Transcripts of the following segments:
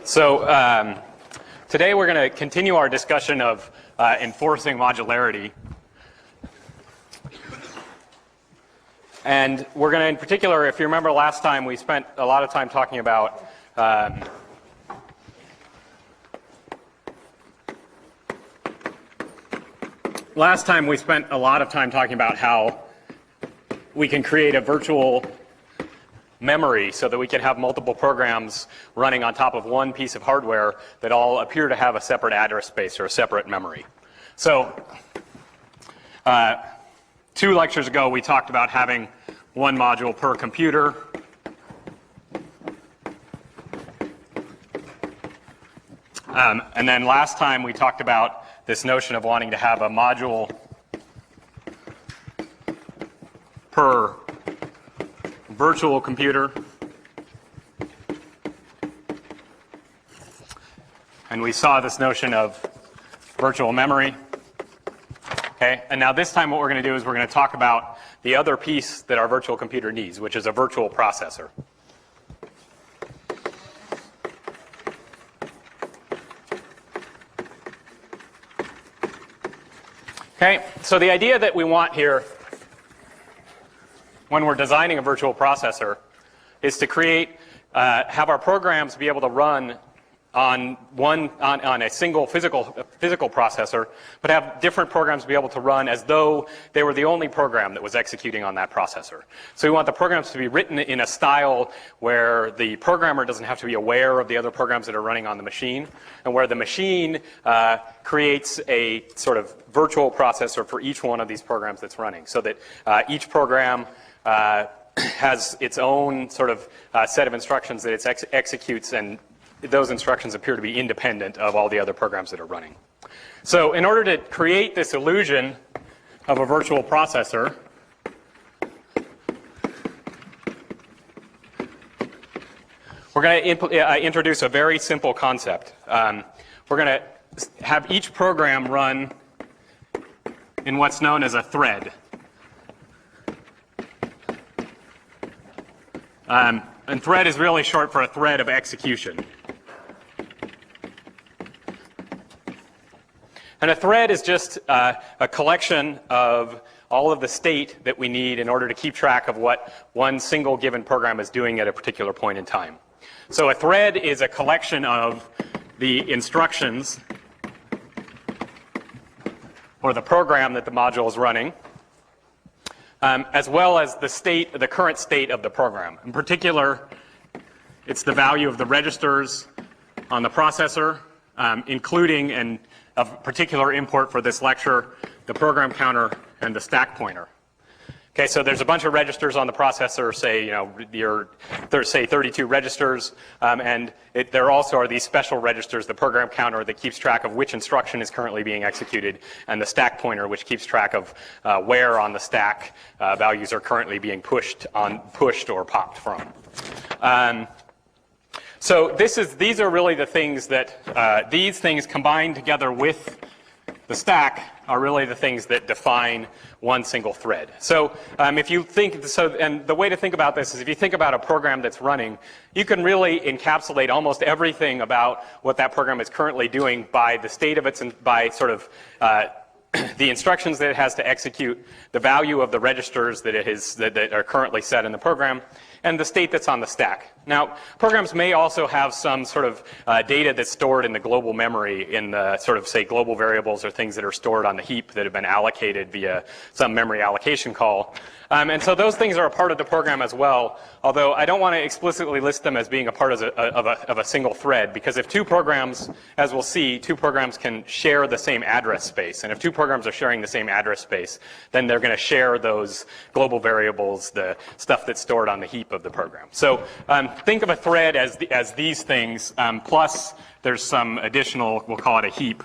So today we're going to continue our discussion of enforcing modularity. And we're going to, in particular, if you remember last time, we spent a lot of time talking about how we can create a virtual memory so that we can have multiple programs running on top of one piece of hardware that all appear to have a separate address space or a separate memory. So 2 lectures ago we talked about having one module per computer. And then last time we talked about this notion of wanting to have a module per virtual computer. And we saw this notion of virtual memory. Okay, and now this time what we're going to do is we're going to talk about the other piece that our virtual computer needs, which is a virtual processor. Okay, so the idea that we want here when we're designing a virtual processor is to create, have our programs be able to run on a single physical processor, but have different programs be able to run as though they were the only program that was executing on that processor. So we want the programs to be written in a style where the programmer doesn't have to be aware of the other programs that are running on the machine, and where the machine creates a sort of virtual processor for each one of these programs that's running, so that each program has its own sort of set of instructions that it executes, and those instructions appear to be independent of all the other programs that are running. So in order to create this illusion of a virtual processor, we're going to introduce a very simple concept. We're going to have each program run in what's known as a thread. And thread is really short for a thread of execution. And a thread is just a collection of all of the state that we need in order to keep track of what one single given program is doing at a particular point in time. So a thread is a collection of the instructions or the program that the module is running, as well as the current state of the program. In particular, it's the value of the registers on the processor, including, and of particular import for this lecture, the program counter and the stack pointer. Okay, so there's a bunch of registers on the processor, say, say 32 registers, and there also are these special registers, the program counter that keeps track of which instruction is currently being executed, and the stack pointer, which keeps track of where on the stack values are currently being pushed or popped from. So these are really the things that, these things combined together with the stack are really the things that define one single thread. So if you think, and the way to think about this is if you think about a program that's running, you can really encapsulate almost everything about what that program is currently doing by the state of its, by sort of the instructions that it has to execute, the value of the registers that are currently set in the program, and the state that's on the stack. Now, programs may also have some sort of data that's stored in the global memory in the sort of, say, global variables or things that are stored on the heap that have been allocated via some memory allocation call. And so those things are a part of the program as well, although I don't want to explicitly list them as being a part of a single thread, because if two programs, as we'll see, two programs can share the same address space, and if two programs are sharing the same address space, then they're going to share those global variables, the stuff that's stored on the heap of the program. So think of a thread as these things, plus there's some additional, we'll call it a heap,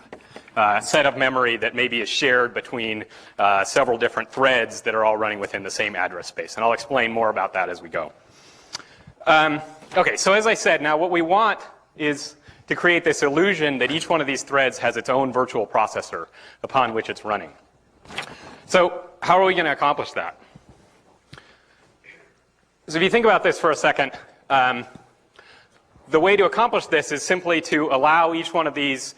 set of memory that maybe is shared between several different threads that are all running within the same address space. And I'll explain more about that as we go. Okay, so as I said, now what we want is to create this illusion that each one of these threads has its own virtual processor upon which it's running. So how are we going to accomplish that? So if you think about this for a second, the way to accomplish this is simply to allow each one of these,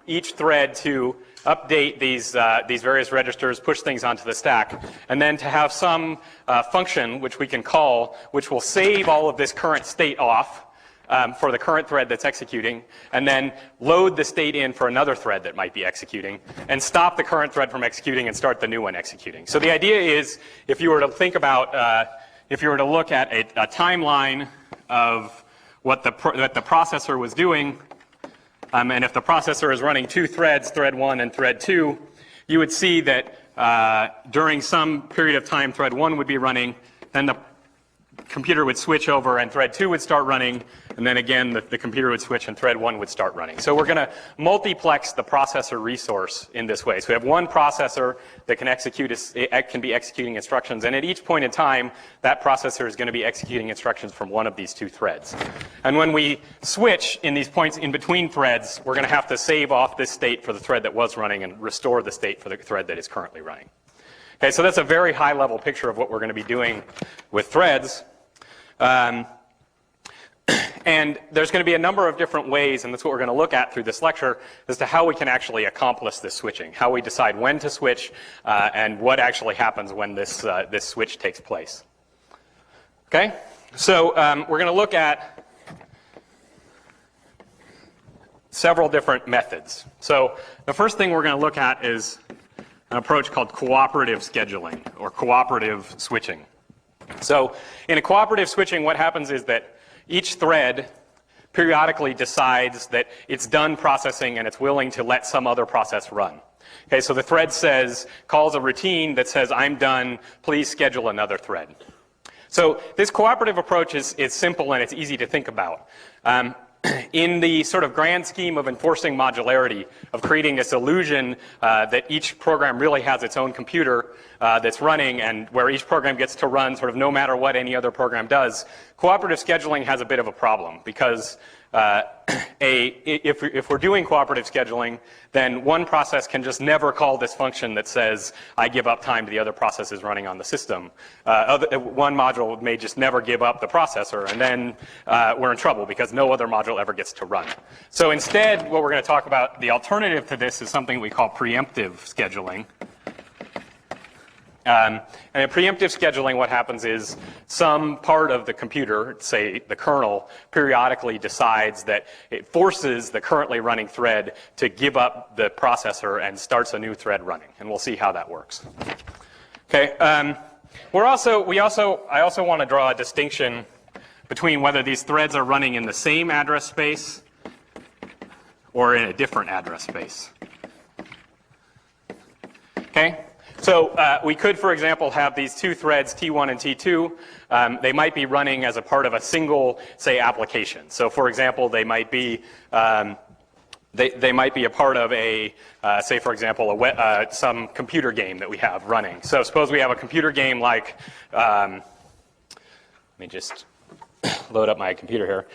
each thread to update these various registers, push things onto the stack, and then to have some function which we can call, which will save all of this current state off for the current thread that's executing, and then load the state in for another thread that might be executing, and stop the current thread from executing and start the new one executing. So the idea is, if you were to think about, if you were to look at a timeline of what the processor was doing, and if the processor is running two threads, thread 1 and thread 2, you would see that during some period of time, thread 1 would be running, then the computer would switch over and thread 2 would start running, and then again the computer would switch and thread 1 would start running. So we're going to multiplex the processor resource in this way. So we have one processor that can be executing instructions, and at each point in time that processor is going to be executing instructions from one of these two threads. And when we switch in these points in between threads, we're going to have to save off this state for the thread that was running and restore the state for the thread that is currently running. Okay, so that's a very high level picture of what we're going to be doing with threads. And there's going to be a number of different ways, and that's what we're going to look at through this lecture, as to how we can actually accomplish this switching, how we decide when to switch, and what actually happens when this switch takes place. Okay, so we're going to look at several different methods. So the first thing we're going to look at is an approach called cooperative scheduling, or cooperative switching. So in a cooperative switching, what happens is that each thread periodically decides that it's done processing and it's willing to let some other process run. Okay, so the thread calls a routine that says, I'm done, please schedule another thread. So this cooperative approach is simple and it's easy to think about. In the sort of grand scheme of enforcing modularity, of creating this illusion that each program really has its own computer that's running and where each program gets to run sort of no matter what any other program does, cooperative scheduling has a bit of a problem because if we're doing cooperative scheduling, then one process can just never call this function that says, I give up time to the other processes running on the system. One module may just never give up the processor, and then we're in trouble because no other module ever gets to run. So instead, what we're going to talk about, the alternative to this is something we call preemptive scheduling. And in preemptive scheduling, what happens is some part of the computer, say the kernel, periodically decides that it forces the currently running thread to give up the processor and starts a new thread running. And we'll see how that works. Okay. I also want to draw a distinction between whether these threads are running in the same address space or in a different address space. Okay. So we could, for example, have these two threads, T1 and T2. They might be running as a part of a single, say, application. So, for example, they might be they might be a part of a, say, for example, some computer game that we have running. So suppose we have a computer game like, let me just load up my computer here.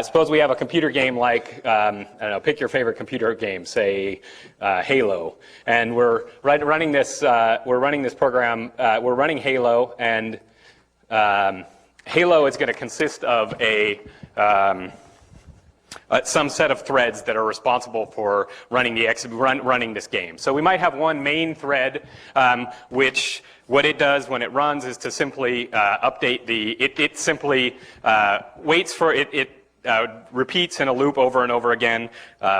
Suppose we have a computer game like, I don't know, pick your favorite computer game, say Halo, and we're running this program. We're running Halo, and Halo is going to consist of some set of threads that are responsible for running this game. So we might have one main thread, which what it does when it runs is to simply update it simply waits for it repeats in a loop over and over again,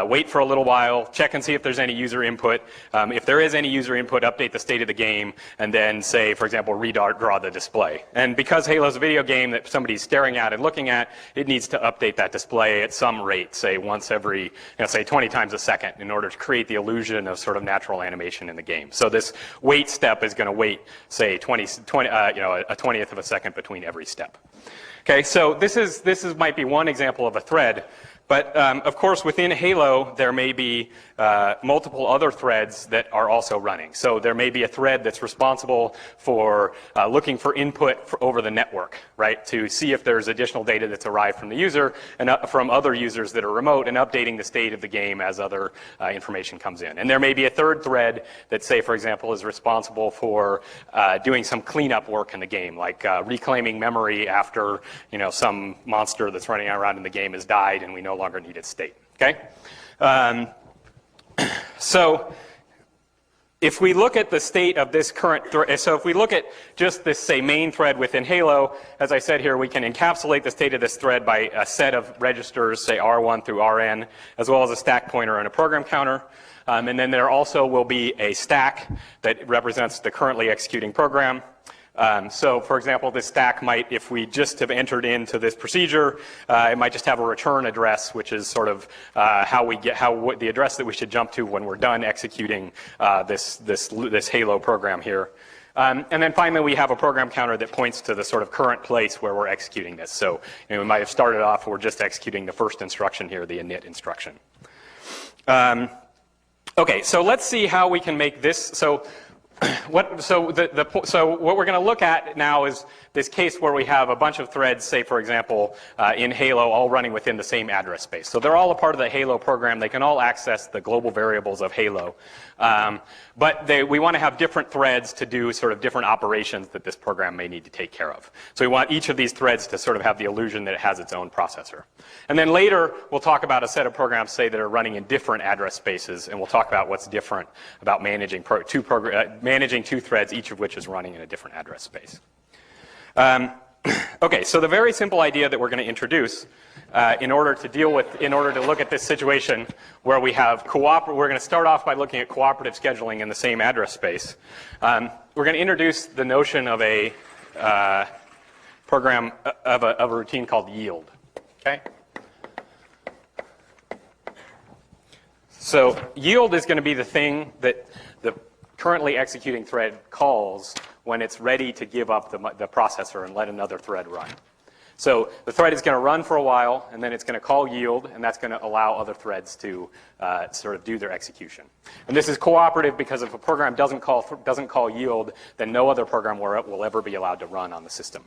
wait for a little while, check and see if there's any user input. If there is any user input, update the state of the game, and then say, for example, redraw the display. And because Halo's a video game that somebody's staring at and looking at, it needs to update that display at some rate, say once every, say 20 times a second, in order to create the illusion of sort of natural animation in the game. So this wait step is going to wait, say, a 20th of a second between every step. Okay, so this might be one example of a thread, But of course, within Halo, there may be multiple other threads that are also running. So there may be a thread that's responsible for looking for input over the network, right, to see if there's additional data that's arrived from the user and from other users that are remote and updating the state of the game as other information comes in. And there may be a third thread that, say, for example, is responsible for doing some cleanup work in the game, like reclaiming memory after, some monster that's running around in the game has died and we no longer need its state, okay? So if we look at the state of this current thread, so if we look at just this, say, main thread within Halo, as I said here, we can encapsulate the state of this thread by a set of registers, say R1 through Rn, as well as a stack pointer and a program counter. And then there also will be a stack that represents the currently executing program. So, for example, this stack might, if we just have entered into this procedure, it might just have a return address, which is sort of the address that we should jump to when we're done executing this Halo program here. And then finally, we have a program counter that points to the sort of current place where we're executing this. So, we might have started off, we're just executing the first instruction here, the init instruction. Okay, so let's see how we can make this. So what we're going to look at now is this case where we have a bunch of threads, say, for example, in Halo, all running within the same address space. So they're all a part of the Halo program. They can all access the global variables of Halo. But we want to have different threads to do sort of different operations that this program may need to take care of. So we want each of these threads to sort of have the illusion that it has its own processor. And then later, we'll talk about a set of programs, say, that are running in different address spaces, and we'll talk about what's different about managing two threads, each of which is running in a different address space. Okay, so the very simple idea that we're going to introduce in order to look at this situation where we have we're going to start off by looking at cooperative scheduling in the same address space. We're going to introduce the notion of a program, of a routine called yield, okay? So yield is going to be the thing that the currently executing thread calls when it's ready to give up the processor and let another thread run. So the thread is going to run for a while, and then it's going to call yield, and that's going to allow other threads to sort of do their execution. And this is cooperative because if a program doesn't call yield, then no other program will ever be allowed to run on the system.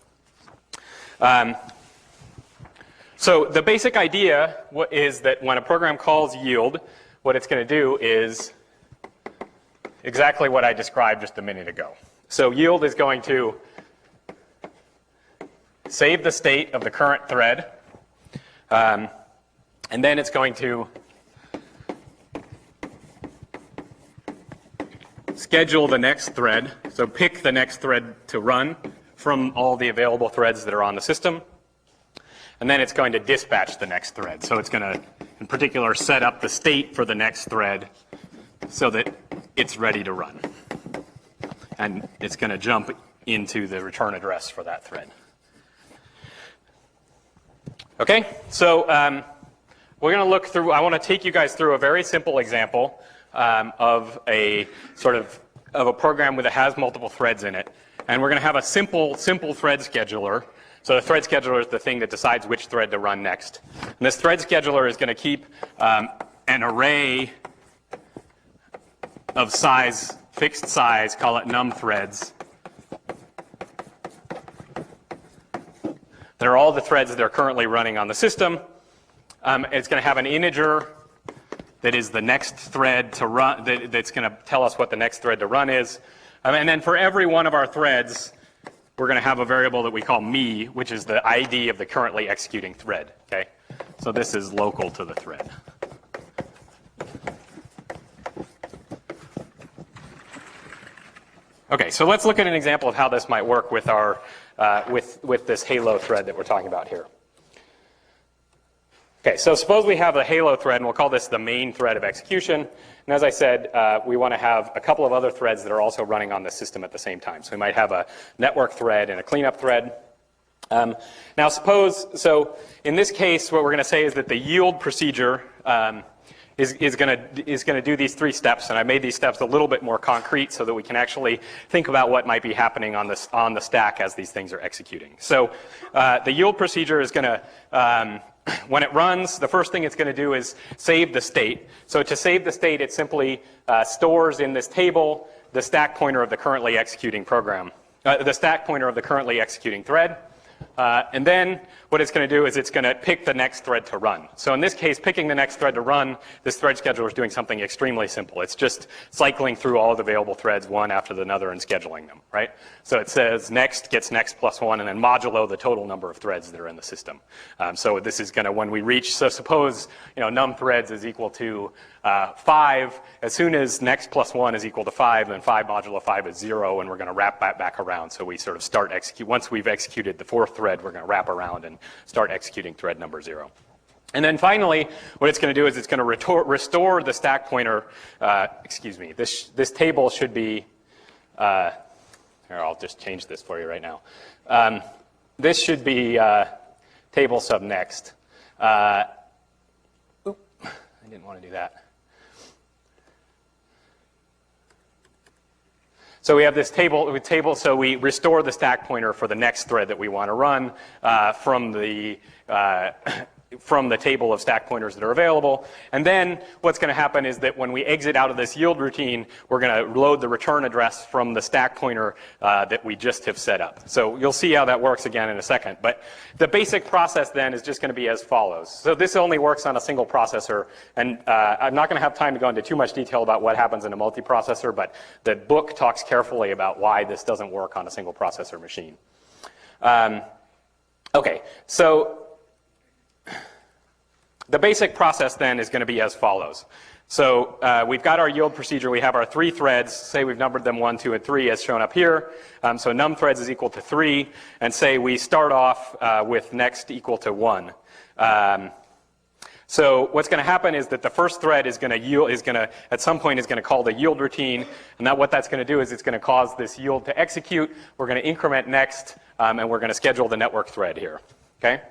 So the basic idea is that when a program calls yield, what it's going to do is exactly what I described just a minute ago. So yield is going to save the state of the current thread, and then it's going to schedule the next thread. So pick the next thread to run from all the available threads that are on the system, and then it's going to dispatch the next thread. So it's going to, in particular, set up the state for the next thread so that it's ready to run. And it's going to jump into the return address for that thread. Okay, so we're going to look through, I want to take you guys through a very simple example of a sort of a program that has multiple threads in it. And we're going to have a simple thread scheduler. So the thread scheduler is the thing that decides which thread to run next. And this thread scheduler is going to keep an array of size, fixed size, call it num threads. They're all the threads that are currently running on the system. It's going to have an integer that is the next thread to run, that's going to tell us what the next thread to run is. And then for every one of our threads, we're going to have a variable that we call me, which is the ID of the currently executing thread. Okay? So this is local to the thread. Okay, so let's look at an example of how this might work with our with this Halo thread that we're talking about here. Okay, so suppose we have a Halo thread, and we'll call this the main thread of execution. And as I said, we want to have a couple of other threads that are also running on the system at the same time. So we might have a network thread and a cleanup thread. Now suppose, so in this case, what we're going to say is that the yield procedure is going to do these three steps, and I made these steps a little bit more concrete so that we can actually think about what might be happening on the stack as these things are executing. So the yield procedure is going to when it runs, the first thing it's going to do is save the state. So to save the state, it simply stores in this table the stack pointer of the currently executing program, the stack pointer of the currently executing thread. And then what it's going to do is it's going to pick the next thread to run. So in this case, picking the next thread to run, this thread scheduler is doing something extremely simple. It's just cycling through all the available threads one after another and scheduling them, right? So it says next gets next plus one, and then modulo the total number of threads that are in the system. So this is going to, when we reach, so suppose num threads is equal to 5. As soon as next plus 1 is equal to 5, then 5 modulo 5 is 0, and we're going to wrap that back around. So we sort of start execute. Once we've executed the 4th thread, we're going to wrap around and start executing thread number 0. And then finally, what it's going to do is it's going to restore the stack pointer. Excuse me. This table should be. Here, I'll just change this for you right now. This should be table sub next. I didn't want to do that. So we have this table, so we restore the stack pointer for the next thread that we want to run from the table of stack pointers that are available. And then what's going to happen is that when we exit out of this yield routine, we're going to load the return address from the stack pointer that we just have set up. So you'll see how that works again in a second. But the basic process then is just going to be as follows. So this only works on a single processor. And I'm not going to have time to go into too much detail about what happens in a multiprocessor, but the book talks carefully about why this doesn't work on a single processor machine. Okay, so the basic process then is going to be as follows. So we've got our yield procedure. We have our 3 threads. Say we've numbered them 1, 2, and 3 as shown up here. So num threads is equal to 3. And say we start off with next equal to 1. So what's going to happen is that the first thread is going to at some point is going to call the yield routine. And what that's going to do is it's going to cause this yield to execute. We're going to increment next, and we're going to schedule the network thread here. Okay?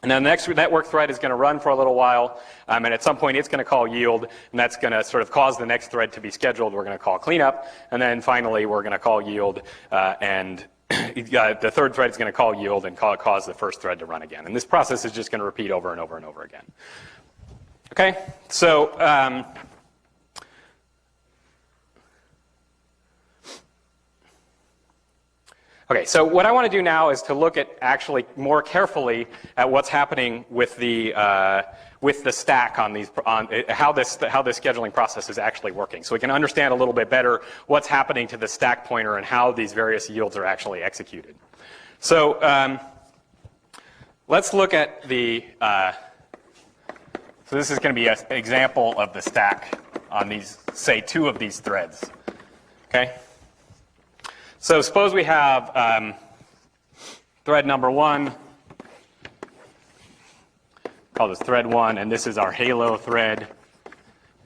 And then the next network thread is going to run for a little while, and at some point it's going to call yield, and that's going to sort of cause the next thread to be scheduled. We're going to call cleanup, and then finally we're going to call yield, and the third thread is going to call yield and cause the first thread to run again. And this process is just going to repeat over and over and over again. Okay, so okay, so what I want to do now is to look at actually more carefully at what's happening with the stack on these, how this scheduling process is actually working, so we can understand a little bit better what's happening to the stack pointer and how these various yields are actually executed. So let's look at the. So this is going to be an example of the stack on these, say, 2 of these threads. Okay. So suppose we have thread number 1, call this thread 1, and this is our halo thread.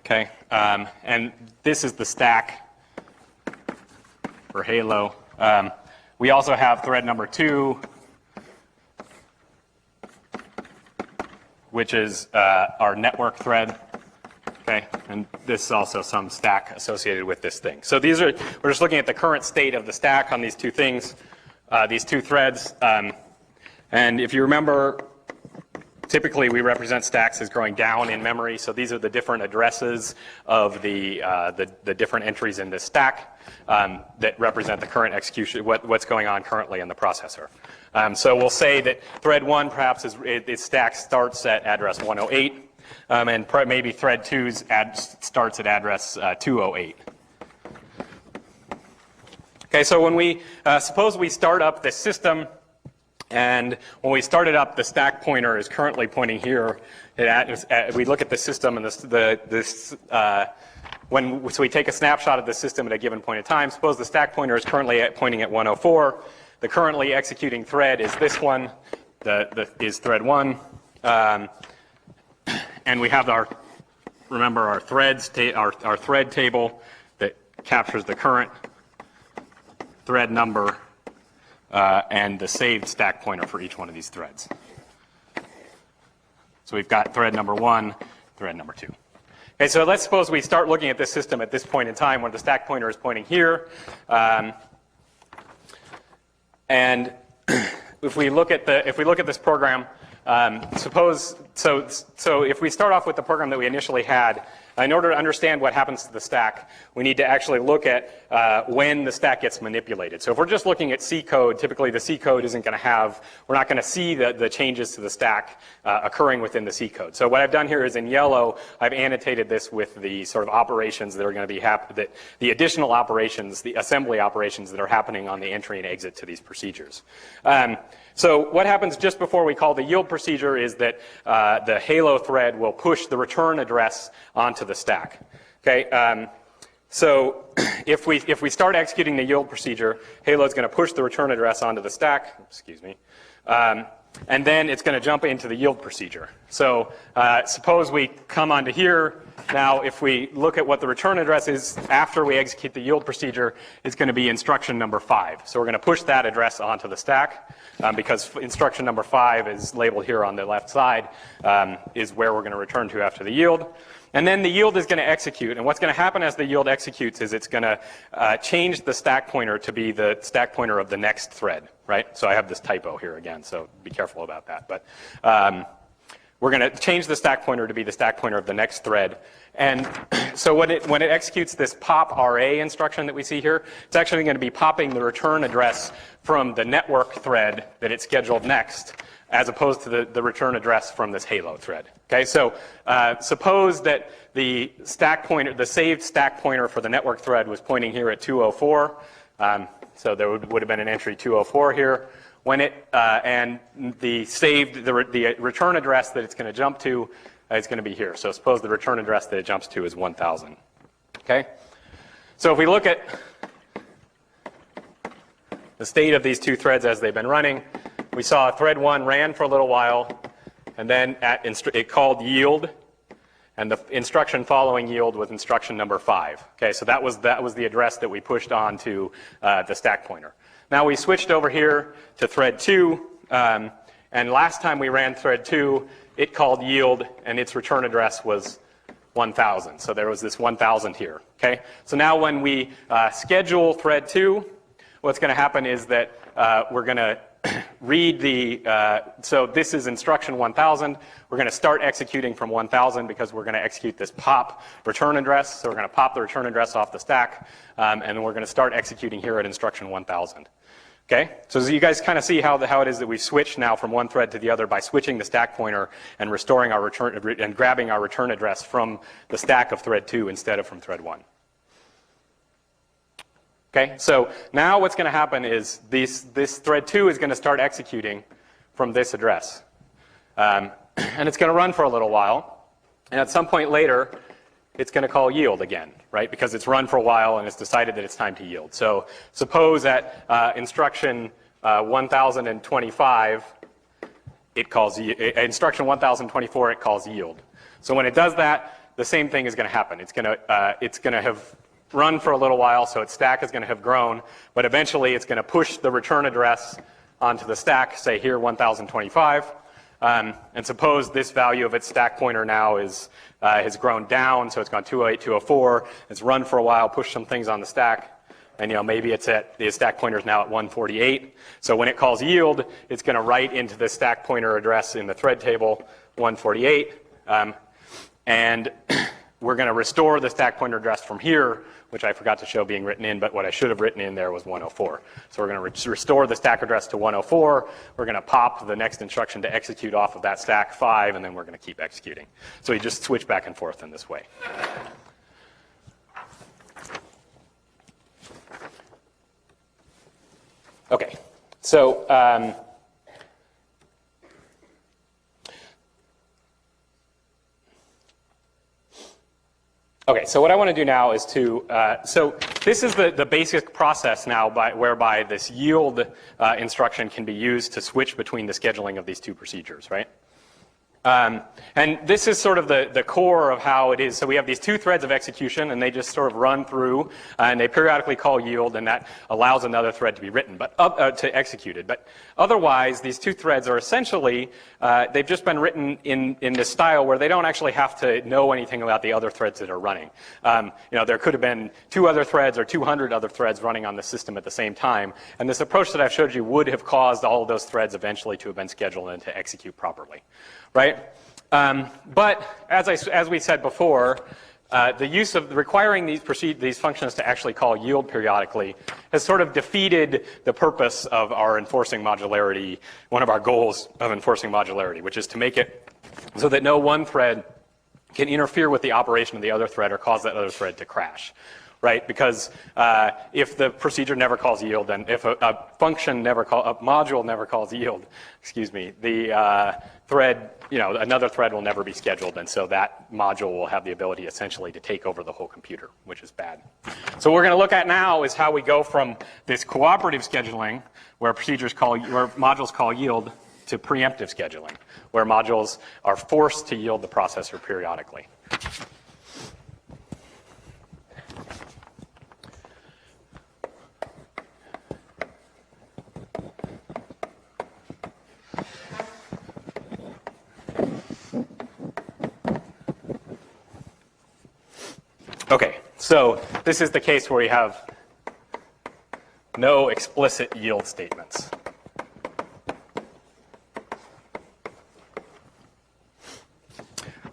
Okay, and this is the stack for halo. We also have thread number 2, which is our network thread. Okay, and this is also some stack associated with this thing. So these are, we're just looking at the current state of the stack on these 2 things, these 2 threads. And if you remember, typically we represent stacks as growing down in memory. So these are the different addresses of the different entries in this stack that represent the current execution, what's going on currently in the processor. So we'll say that thread 1 perhaps its stack starts at address 108. And maybe thread 2's starts at address 208. Okay, so when we suppose we start up this system, and when we start it up, the stack pointer is currently pointing here. We look at the system, and so we take a snapshot of the system at a given point in time. Suppose the stack pointer is currently pointing at 104. The currently executing thread is this one. Is thread 1. And we have remember our threads, our thread table that captures the current thread number and the saved stack pointer for each one of these threads. So we've got thread number 1, thread number 2. Okay, so let's suppose we start looking at this system at this point in time when the stack pointer is pointing here. And if we look at this program, So if we start off with the program that we initially had, in order to understand what happens to the stack, we need to actually look at when the stack gets manipulated. So if we're just looking at C code, typically the C code isn't going to have, we're not going to see the changes to the stack occurring within the C code. So what I've done here is in yellow, I've annotated this with the sort of operations that are going to be the additional operations, the assembly operations that are happening on the entry and exit to these procedures. So what happens just before we call the yield procedure is that the Halo thread will push the return address onto the stack. Okay, so if we start executing the yield procedure, Halo is going to push the return address onto the stack. Excuse me. And then it's going to jump into the yield procedure. So suppose we come onto here. Now, if we look at what the return address is after we execute the yield procedure, it's going to be instruction number 5. So we're going to push that address onto the stack because instruction number 5 is labeled here on the left side, is where we're going to return to after the yield. And then the yield is going to execute. And what's going to happen as the yield executes is it's going to change the stack pointer to be the stack pointer of the next thread, right? So I have this typo here again, so be careful about that. But we're going to change the stack pointer to be the stack pointer of the next thread. And so when it executes this pop RA instruction that we see here, it's actually going to be popping the return address from the network thread that it's scheduled next, as opposed to the return address from this Halo thread. Okay, so suppose that the stack pointer, the saved stack pointer for the network thread was pointing here at 204. So there would have been an entry 204 here. When it and the return address that it's going to jump to is going to be here. So suppose the return address that it jumps to is 1000. Okay, so if we look at the state of these two threads as they've been running, we saw thread 1 ran for a little while, and then it called yield, and the instruction following yield was instruction number 5. Okay, so that was the address that we pushed on to the stack pointer. Now we switched over here to thread 2, and last time we ran thread 2, it called yield, and its return address was 1000. So there was this 1000 here. Okay, so now when we schedule thread 2, what's going to happen is that we're going to read so this is instruction 1000. We're going to start executing from 1000 because we're going to execute this pop return address. So we're going to pop the return address off the stack, and then we're going to start executing here at instruction 1000. Okay, so you guys kind of see how it is that we switch now from one thread to the other by switching the stack pointer and restoring our return and grabbing our return address from the stack of thread 2 instead of from thread 1. Okay, so now what's going to happen is this thread 2 is going to start executing from this address. And it's going to run for a little while. And at some point later, it's going to call yield again, right? Because it's run for a while and it's decided that it's time to yield. So suppose at instruction 1025, it calls instruction 1024, it calls yield. So when it does that, the same thing is going to happen. It's going to have run for a little while, so its stack is going to have grown, but eventually it's going to push the return address onto the stack, say here 1025, and suppose this value of its stack pointer now has grown down, so it's gone 208, 204, it's run for a while, pushed some things on the stack, and maybe the stack pointer is now at 148. So when it calls yield, it's going to write into the stack pointer address in the thread table 148, and we're going to restore the stack pointer address from here, which I forgot to show being written in, but what I should have written in there was 104. So we're going to restore the stack address to 104. We're going to pop the next instruction to execute off of that stack 5, and then we're going to keep executing. So you just switch back and forth in this way. Okay, so okay, so what I want to do now is so this is the basic process now whereby this yield instruction can be used to switch between the scheduling of these two procedures, right? And this is sort of the core of how it is. So we have these two threads of execution, and they just sort of run through, and they periodically call yield, and that allows another thread to be written, but to executed. But otherwise, these two threads are essentially, they've just been written in this style where they don't actually have to know anything about the other threads that are running. There could have been 2 other threads or 200 other threads running on the system at the same time, and this approach that I've showed you would have caused all of those threads eventually to have been scheduled and to execute properly. Right? But as we said before, the use of requiring these functions to actually call yield periodically has sort of defeated the purpose of our enforcing modularity, one of our goals of enforcing modularity, which is to make it so that no one thread can interfere with the operation of the other thread or cause that other thread to crash. Right? Because if the procedure never calls yield, and if a module never calls yield, excuse me, the thread, another thread will never be scheduled, and so that module will have the ability essentially to take over the whole computer, which is bad. So what we're going to look at now is how we go from this cooperative scheduling, where modules call yield, to preemptive scheduling, where modules are forced to yield the processor periodically. Okay, so this is the case where we have no explicit yield statements.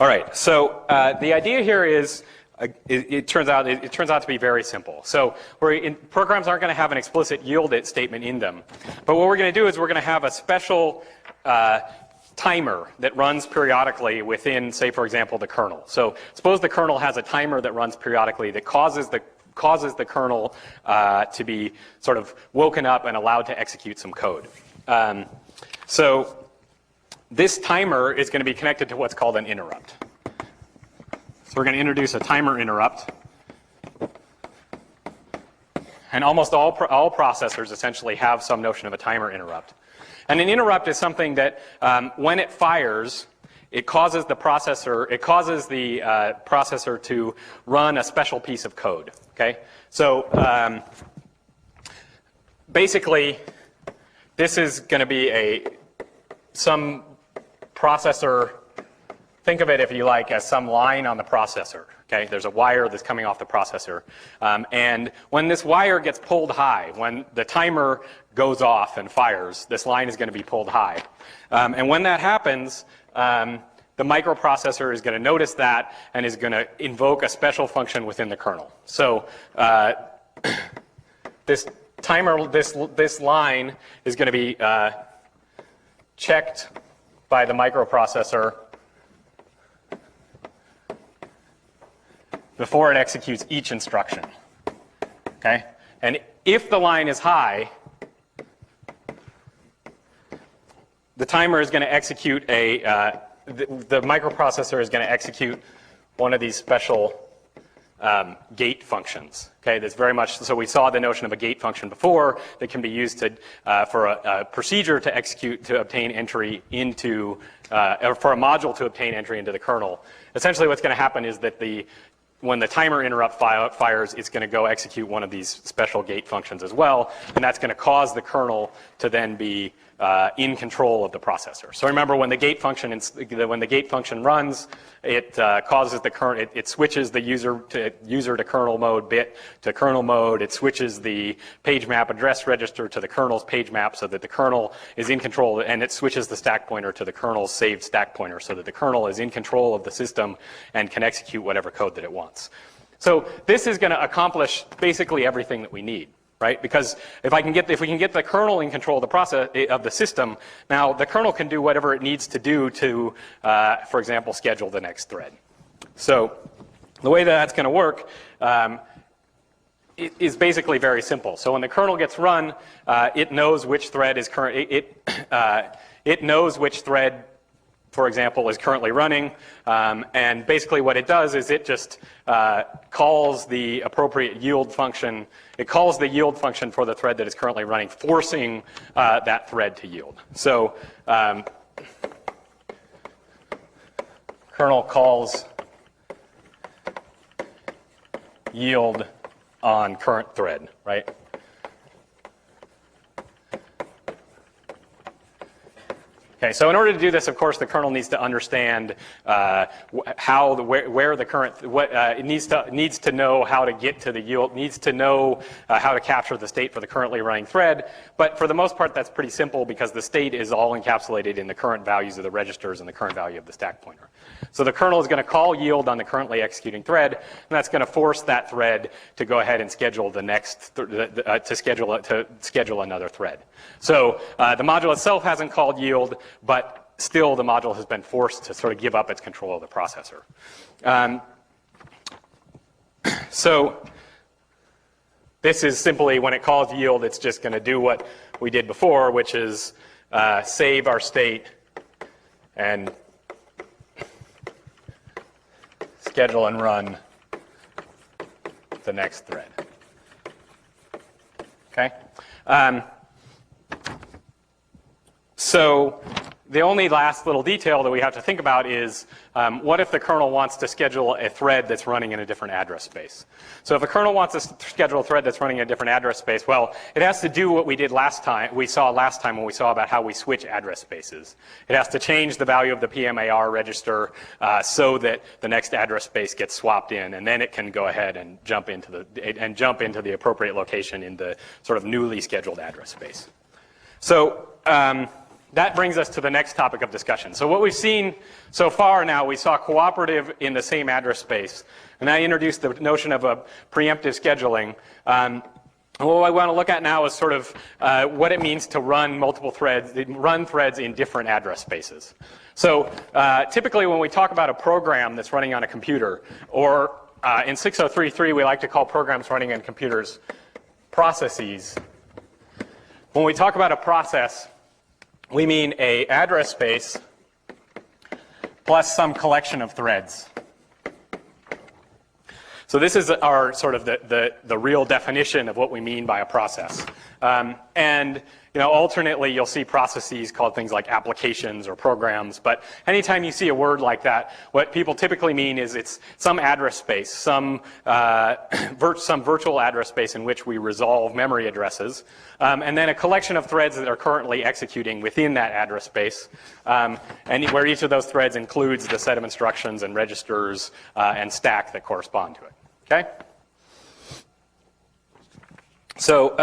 All right, so the idea here is it turns out to be very simple. So programs aren't going to have an explicit yield statement in them, but what we're going to do is we're going to have a special timer that runs periodically within, say, for example, the kernel. So suppose the kernel has a timer that runs periodically that causes the kernel to be sort of woken up and allowed to execute some code. So this timer is going to be connected to what's called an interrupt. So we're going to introduce a timer interrupt. And almost all processors essentially have some notion of a timer interrupt. And an interrupt is something that when it fires, it causes the processor to run a special piece of code. Okay? So basically, this is going to be some processor. Think of it, if you like, as some line on the processor. Okay, there's a wire that's coming off the processor. And when this wire gets pulled high, when the timer goes off and fires, this line is going to be pulled high. And when that happens, the microprocessor is going to notice that and is going to invoke a special function within the kernel. So this timer, this line is going to be checked by the microprocessor before it executes each instruction. Okay? And if the line is high, the timer is going to execute the microprocessor is going to execute one of these special gate functions. Okay, that's very much, so we saw the notion of a gate function before that can be used for a procedure to execute to obtain entry into, or for a module to obtain entry into the kernel. Essentially what's going to happen is that when the timer interrupt fires, it's going to go execute one of these special gate functions as well, and that's going to cause the kernel to then be in control of the processor. So remember, when the gate function runs, it causes the kernel. It switches the user to kernel mode bit to kernel mode. It switches the page map address register to the kernel's page map so that the kernel is in control, and it switches the stack pointer to the kernel's saved stack pointer so that the kernel is in control of the system and can execute whatever code that it wants. So this is going to accomplish basically everything that we need. Right? Because if we can get the kernel in control of the process of the system, now the kernel can do whatever it needs to do to, for example, schedule the next thread. So the way that's going to work is basically very simple. So when the kernel gets run, it knows which thread is it knows which thread, for example, is currently running, and basically what it does is it just calls the appropriate yield function. It calls the yield function for the thread that is currently running, forcing that thread to yield. So kernel calls yield on current thread, right? Okay, so in order to do this, of course, the kernel needs to understand where the current, it needs to know how to get to the yield, needs to know how to capture the state for the currently running thread. But for the most part, that's pretty simple because the state is all encapsulated in the current values of the registers and the current value of the stack pointer. So the kernel is going to call yield on the currently executing thread, and that's going to force that thread to go ahead and schedule the next to schedule another thread. So the module itself hasn't called yield, but still the module has been forced to sort of give up its control of the processor. So this is simply, when it calls yield, it's just going to do what we did before, which is save our state and schedule and run the next thread. Okay? So the only last little detail that we have to think about is what if the kernel wants to schedule a thread that's running in a different address space? So if a kernel wants to schedule a thread that's running in a different address space, well, it has to do what we did last time, when we saw about how we switch address spaces. It has to change the value of the PMAR register so that the next address space gets swapped in, and then it can go ahead and jump into the appropriate location in the sort of newly scheduled address space. So that brings us to the next topic of discussion. So what we've seen so far now, we saw cooperative in the same address space. And I introduced the notion of a preemptive scheduling. And what I want to look at now is sort of what it means to run multiple threads, run threads in different address spaces. So typically when we talk about a program that's running on a computer, or in 603.3 we like to call programs running on computers processes. When we talk about a process, we mean an address space plus some collection of threads. So this is our sort of the real definition of what we mean by a process. And alternately, you'll see processes called things like applications or programs. But anytime you see a word like that, what people typically mean is it's some address space, some virtual address space in which we resolve memory addresses, and then a collection of threads that are currently executing within that address space, and where each of those threads includes the set of instructions and registers and stack that correspond to it. Okay? So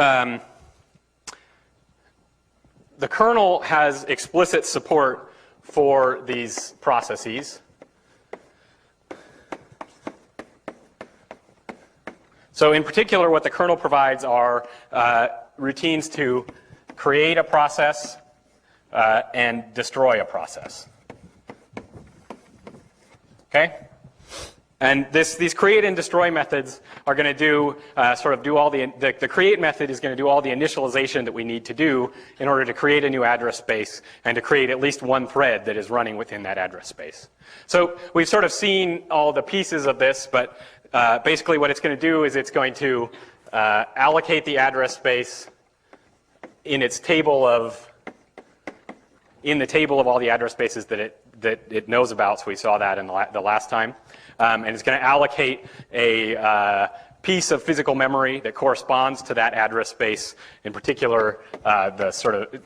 the kernel has explicit support for these processes. So in particular, what the kernel provides are routines to create a process and destroy a process. Okay? And these create and destroy methods are going to do the create method is going to do all the initialization that we need to do in order to create a new address space and to create at least one thread that is running within that address space. So we've sort of seen all the pieces of this, but basically what it's going to do is it's going to allocate the address space in its table of the table of all the address spaces that it knows about. So we saw that in the last time. And it's going to allocate a piece of physical memory that corresponds to that address space. In particular, it's going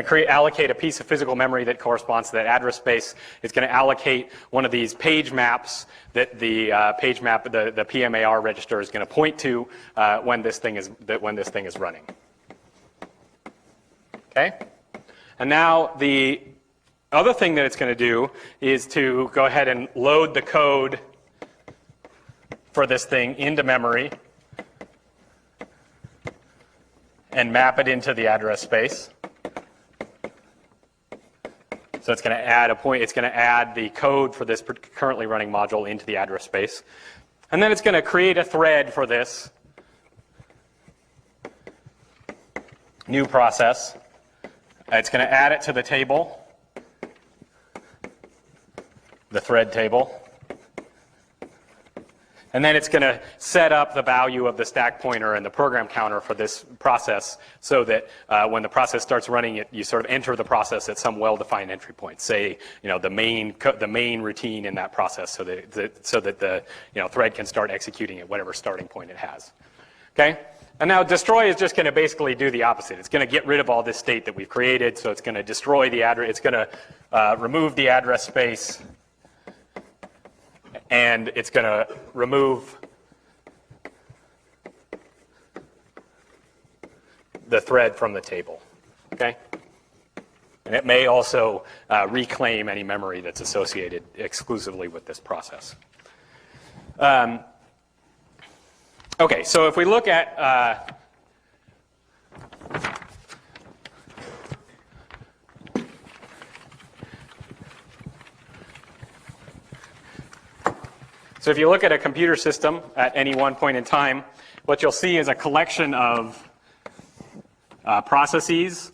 to allocate a piece of physical memory that corresponds to that address space. It's going to allocate one of these page maps that the the PMAR register is going to point to when this thing is running. Okay, and now the other thing that it's going to do is to go ahead and load the code for this thing into memory and map it into the address space. So it's going to add it's going to add the code for this currently running module into the address space. And then it's going to create a thread for this new process. It's going to add it to the table, the thread table. And then it's going to set up the value of the stack pointer and the program counter for this process so that when the process starts running, you sort of enter the process at some well-defined entry point. Say, the main routine in that process, so that the thread can start executing at whatever starting point it has. Okay. And now destroy is just going to basically do the opposite. It's going to get rid of all this state that we've created. So it's going to destroy the address. It's going to remove the address space. And it's going to remove the thread from the table. Okay? And it may also reclaim any memory that's associated exclusively with this process. Okay, so if we look at so if you look at a computer system at any one point in time, what you'll see is a collection of processes.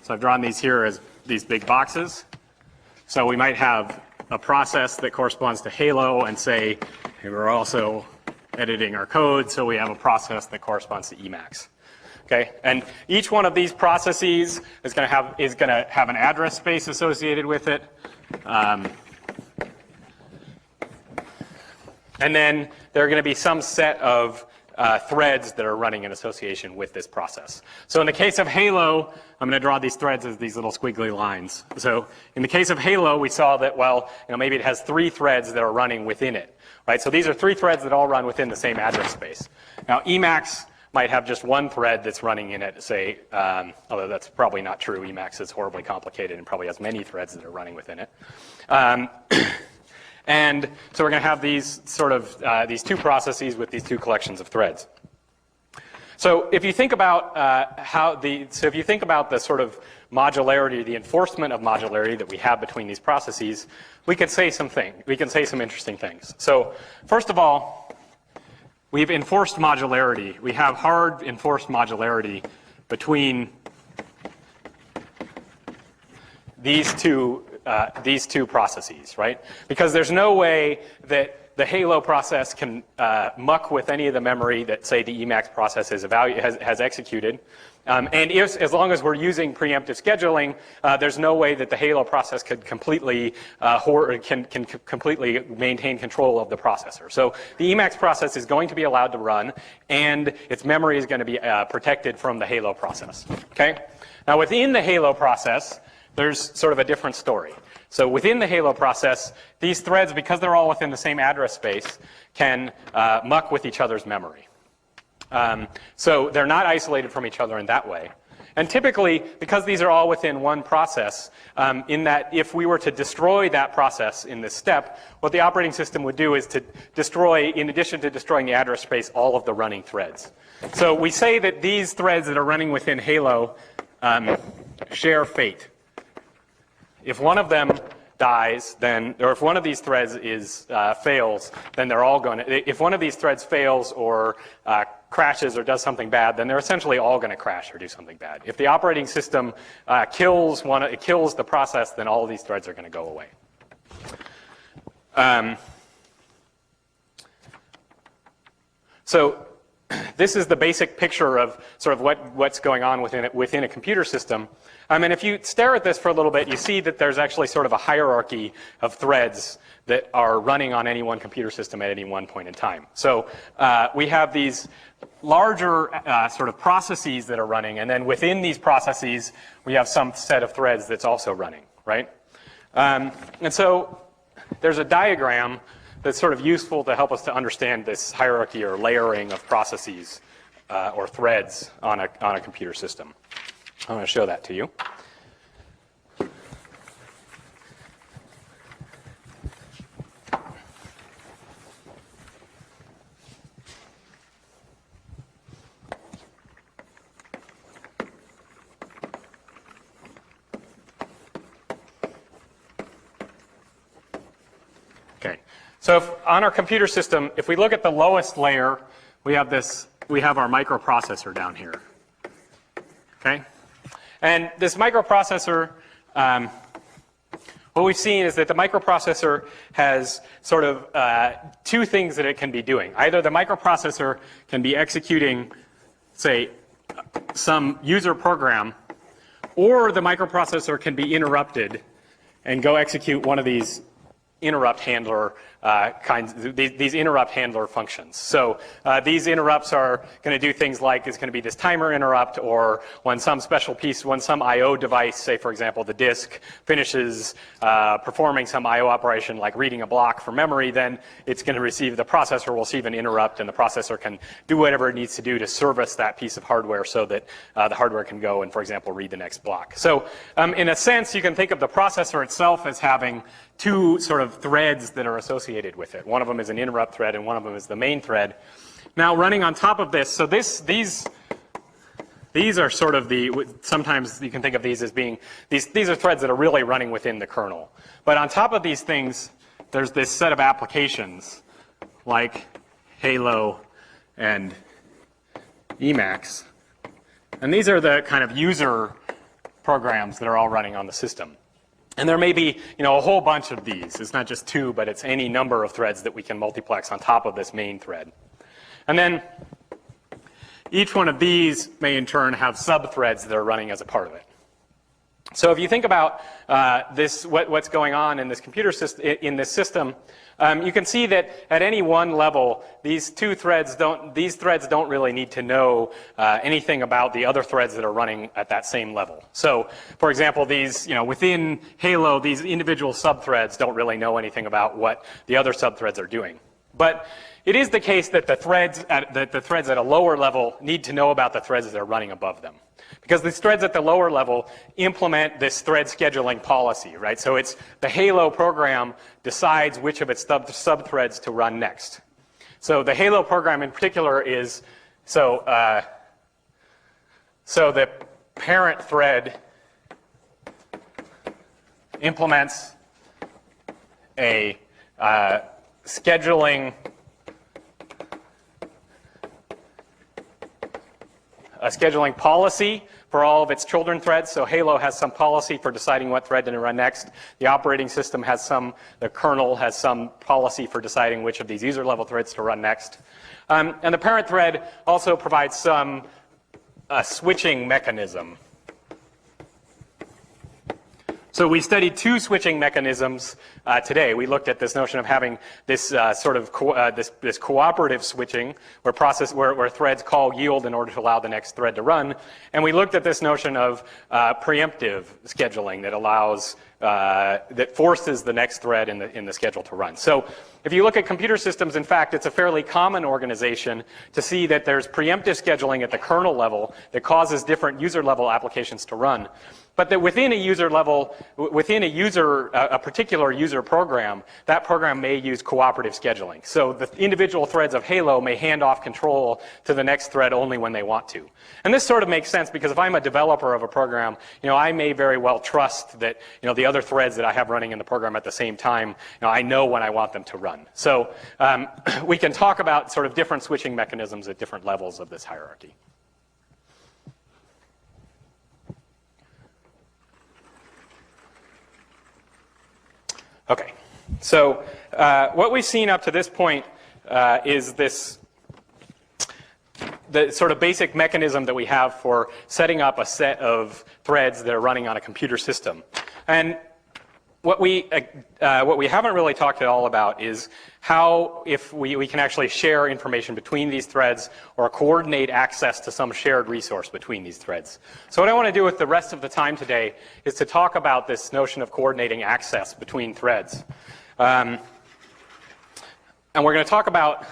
So I've drawn these here as these big boxes. So we might have a process that corresponds to Halo and say, hey, we're also editing our code, so we have a process that corresponds to Emacs. Okay, and each one of these processes is going to have an address space associated with it, and then there are going to be some set of threads that are running in association with this process. So in the case of Halo, I'm going to draw these threads as these little squiggly lines. So in the case of Halo, we saw that, well, maybe it has 3 threads that are running within it. Right? So these are 3 threads that all run within the same address space. Now Emacs might have just 1 thread that's running in it, say, although that's probably not true. Emacs is horribly complicated and probably has many threads that are running within it. And so we're going to have these sort of these 2 processes with these 2 collections of threads. So if you think about if you think about the sort of modularity, the enforcement of modularity that we have between these processes, we can say some interesting things. So first of all, we've enforced modularity. We have hard enforced modularity between these two processes, right? Because there's no way that the Halo process can muck with any of the memory that, say, the Emacs process has executed. And as long as we're using preemptive scheduling, there's no way that the Halo process could completely completely maintain control of the processor. So the Emacs process is going to be allowed to run, and its memory is going to be protected from the Halo process. Okay? Now within the Halo process, there's sort of a different story. So within the Halo process, these threads, because they're all within the same address space, can muck with each other's memory. So they're not isolated from each other in that way. And typically, because these are all within one process, in that if we were to destroy that process in this step, what the operating system would do is to destroy, in addition to destroying the address space, all of the running threads. So we say that these threads that are running within Halo share fate. If one of them dies, then, or if one of these threads fails, then they're all going to, if one of these threads fails or crashes or does something bad, then they're essentially all going to crash or do something bad. If the operating system kills the process, then all of these threads are going to go away. So this is the basic picture of sort of what's going on within a computer system. And if you stare at this for a little bit, you see that there's actually sort of a hierarchy of threads that are running on any one computer system at any one point in time. So we have these larger sort of processes that are running, and then within these processes, we have some set of threads that's also running, right? And so there's a diagram that's sort of useful to help us to understand this hierarchy or layering of processes or threads on a computer system. I'm going to show that to you. Okay. So on our computer system, if we look at the lowest layer, we have our microprocessor down here. Okay? And this microprocessor what we've seen is that the microprocessor has sort of two things that it can be doing. Either the microprocessor can be executing, say, some user program, or the microprocessor can be interrupted and go execute one of these interrupt handler these interrupt handler functions. So these interrupts are going to do things like it's going to be this timer interrupt, or when some special piece, when some I/O device, say for example the disk, finishes performing some I/O operation like reading a block from memory, then it's going to receive, the processor will receive an interrupt, and the processor can do whatever it needs to do to service that piece of hardware so that the hardware can go and, for example, read the next block. So in a sense, you can think of the processor itself as having two sort of threads that are associated with it. One of them is an interrupt thread, and one of them is the main thread. Now, running on top of this, so these are sort of sometimes you can think of these as being, these are threads that are really running within the kernel. But on top of these things, there's this set of applications like Halo and Emacs. And these are the kind of user programs that are all running on the system. And there may be, a whole bunch of these. It's not just two, but it's any number of threads that we can multiplex on top of this main thread. And then each one of these may in turn have sub-threads that are running as a part of it. So if you think about what's going on in this computer system, in this system, you can see that at any one level, these threads don't really need to know anything about the other threads that are running at that same level. So, for example, these, within Halo, these individual subthreads don't really know anything about what the other subthreads are doing. But it is the case that the threads at a lower level need to know about the threads that are running above them. Because these threads at the lower level implement this thread scheduling policy, right? So it's the Halo program decides which of its subthreads to run next. So the Halo program in particular is, so the parent thread implements a scheduling policy for all of its children threads. So Halo has some policy for deciding what thread to run next. The operating system has the kernel has some policy for deciding which of these user level threads to run next. And the parent thread also provides some switching mechanism. So we studied two switching mechanisms today. We looked at this notion of having this this cooperative switching, where threads call yield in order to allow the next thread to run, and we looked at this notion of preemptive scheduling that allows that forces the next thread in the schedule to run. So if you look at computer systems, in fact, it's a fairly common organization to see that there's preemptive scheduling at the kernel level that causes different user level applications to run. But that within a user level, a particular user program, that program may use cooperative scheduling. So the individual threads of Halo may hand off control to the next thread only when they want to. And this sort of makes sense because if I'm a developer of a program, I may very well trust that, the other threads that I have running in the program at the same time, I know when I want them to run. So we can talk about sort of different switching mechanisms at different levels of this hierarchy. Okay, so what we've seen up to this point is the sort of basic mechanism that we have for setting up a set of threads that are running on a computer system. And what we haven't really talked at all about is how, if we can actually share information between these threads or coordinate access to some shared resource between these threads. So what I want to do with the rest of the time today is to talk about this notion of coordinating access between threads. And we're going to talk about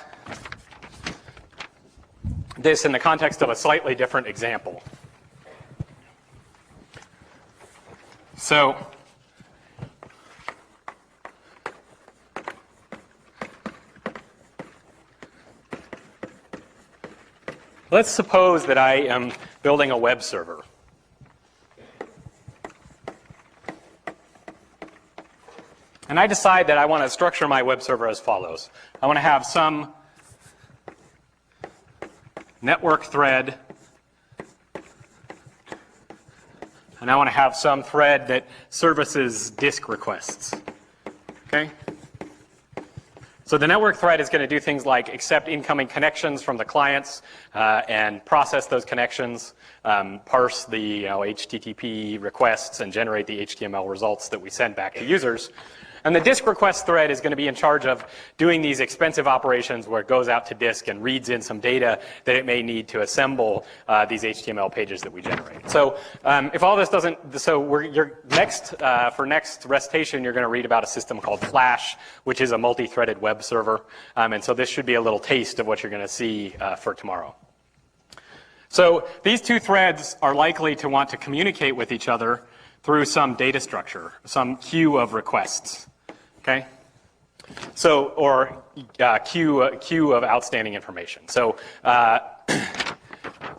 this in the context of a slightly different example. So let's suppose that I am building a web server. And I decide that I want to structure my web server as follows. I want to have some network thread and I want to have some thread that services disk requests. Okay? So the network thread is going to do things like accept incoming connections from the clients and process those connections, parse the HTTP requests, and generate the HTML results that we send back to users. And the disk request thread is going to be in charge of doing these expensive operations where it goes out to disk and reads in some data that it may need to assemble these HTML pages that we generate. So if all this doesn't, you're next, for next recitation, you're going to read about a system called Flash, which is a multi-threaded web server. And so this should be a little taste of what you're going to see for tomorrow. So these two threads are likely to want to communicate with each other through some data structure, some queue of requests. Okay, so or queue of outstanding information. So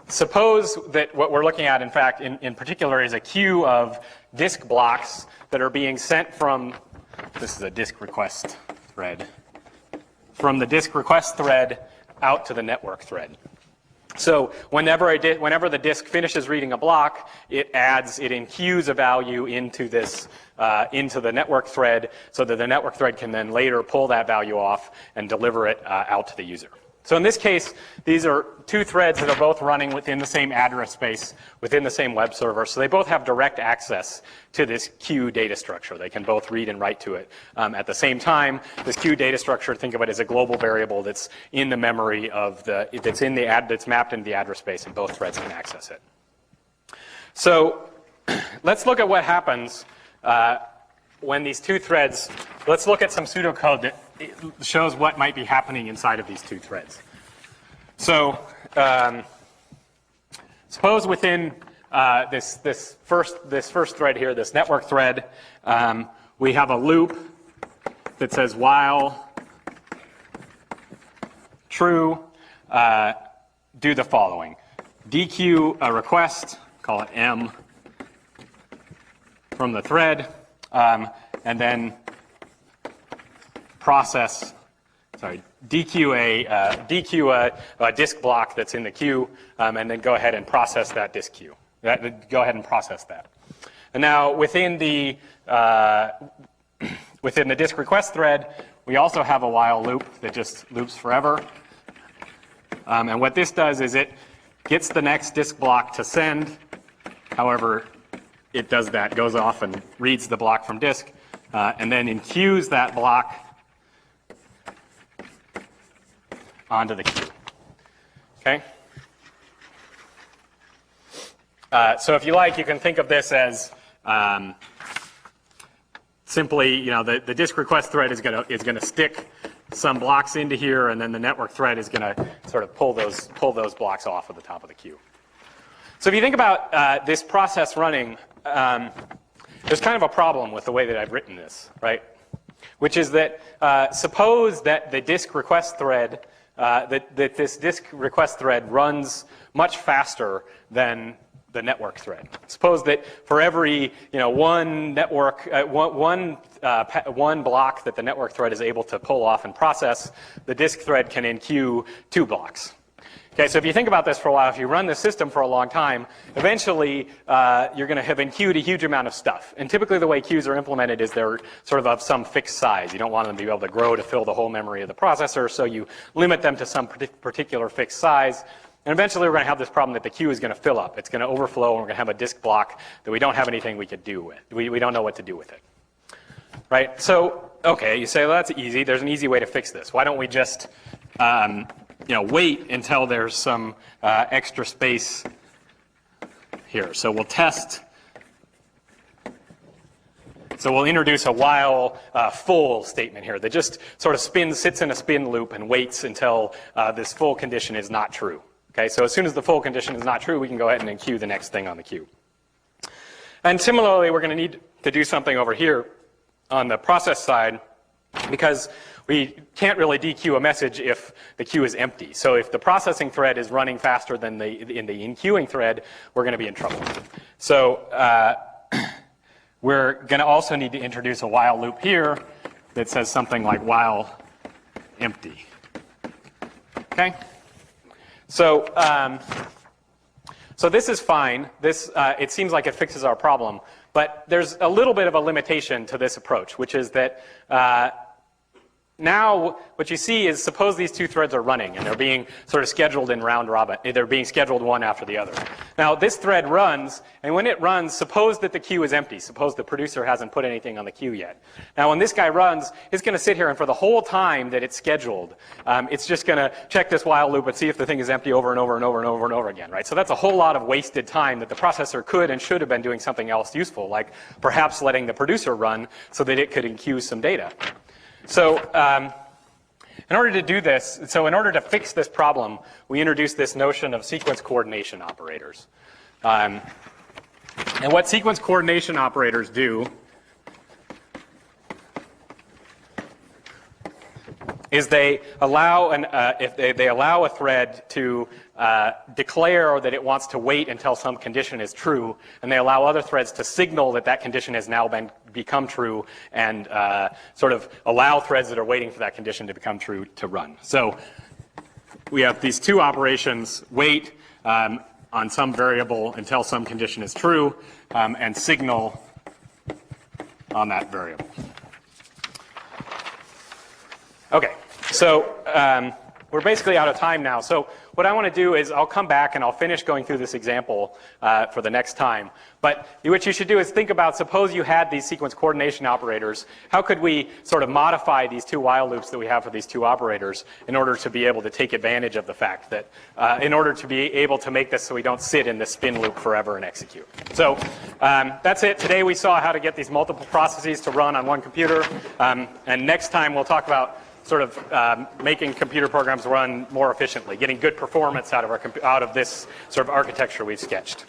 suppose that what we're looking at, in fact, in particular, is a queue of disk blocks that are being sent from. This is a disk request thread. From the disk request thread out to the network thread. So whenever the disk finishes reading a block, it enqueues a value into this into the network thread, so that the network thread can then later pull that value off and deliver it out to the user. So in this case, these are two threads that are both running within the same address space, within the same web server. So they both have direct access to this queue data structure. They can both read and write to it at the same time. This queue data structure, think of it as a global variable that's in the memory of that's mapped into the address space, and both threads can access it. So let's look at what happens when these two threads. Let's look at some pseudocode that shows what might be happening inside of these two threads. So suppose within this first thread here, this network thread, we have a loop that says while true, do the following. DQ a request, call it M, from the thread, and then DQ a disk block that's in the queue, and then go ahead and process that disk queue. Go ahead and process that. And now within the disk request thread, we also have a while loop that just loops forever. And what this does is it gets the next disk block to send. However, it does that, goes off and reads the block from disk, and then enqueues that block onto the queue. Okay? So if you like, you can think of this as simply, the disk request thread is going to stick some blocks into here, and then the network thread is going to sort of pull those blocks off of the top of the queue. So if you think about this process running, there's kind of a problem with the way that I've written this, right? Which is that suppose that the disk request thread that this disk request thread runs much faster than the network thread. Suppose that for every one block that the network thread is able to pull off and process, the disk thread can enqueue 2 blocks. Okay, so if you think about this for a while, if you run this system for a long time, eventually you're going to have enqueued a huge amount of stuff. And typically the way queues are implemented is they're sort of some fixed size. You don't want them to be able to grow to fill the whole memory of the processor, so you limit them to some particular fixed size. And eventually we're going to have this problem that the queue is going to fill up. It's going to overflow, and we're going to have a disk block that we don't have anything we could do with. We don't know what to do with it. Right? So, okay, you say, well, that's easy. There's an easy way to fix this. Why don't we just wait until there's some extra space here. So we'll test. So we'll introduce a while full statement here that just sort of sits in a spin loop and waits until this full condition is not true. Okay, so as soon as the full condition is not true, we can go ahead and enqueue the next thing on the queue. And similarly, we're going to need to do something over here on the process side, because we can't really dequeue a message if the queue is empty. So if the processing thread is running faster than in the enqueuing thread, we're going to be in trouble. So we're going to also need to introduce a while loop here that says something like while empty. Okay? So So this is fine. This, it seems like it fixes our problem. But there's a little bit of a limitation to this approach, which is that now what you see is, suppose these two threads are running and they're being sort of scheduled in round robin. They're being scheduled one after the other. Now this thread runs, and when it runs, suppose that the queue is empty. Suppose the producer hasn't put anything on the queue yet. Now when this guy runs, it's going to sit here, and for the whole time that it's scheduled, it's just going to check this while loop and see if the thing is empty over and over and over and over and over again, right? So that's a whole lot of wasted time that the processor could and should have been doing something else useful, like perhaps letting the producer run so that it could enqueue some data. So in order to do this, so in order to fix this problem, we introduced this notion of sequence coordination operators. And what sequence coordination operators do is they allow they allow a thread to declare that it wants to wait until some condition is true, and they allow other threads to signal that that condition has now become true, and sort of allow threads that are waiting for that condition to become true to run. So we have these two operations: wait on some variable until some condition is true, and signal on that variable. Okay, so we're basically out of time now. So what I want to do is I'll come back and I'll finish going through this example for the next time. But what you should do is think about, suppose you had these sequence coordination operators. How could we sort of modify these two while loops that we have for these two operators in order to be able to take advantage of the fact that, in order to be able to make this so we don't sit in this spin loop forever and execute. So that's it. Today we saw how to get these multiple processes to run on one computer. And next time we'll talk about sort of making computer programs run more efficiently, getting good performance out of this sort of architecture we've sketched.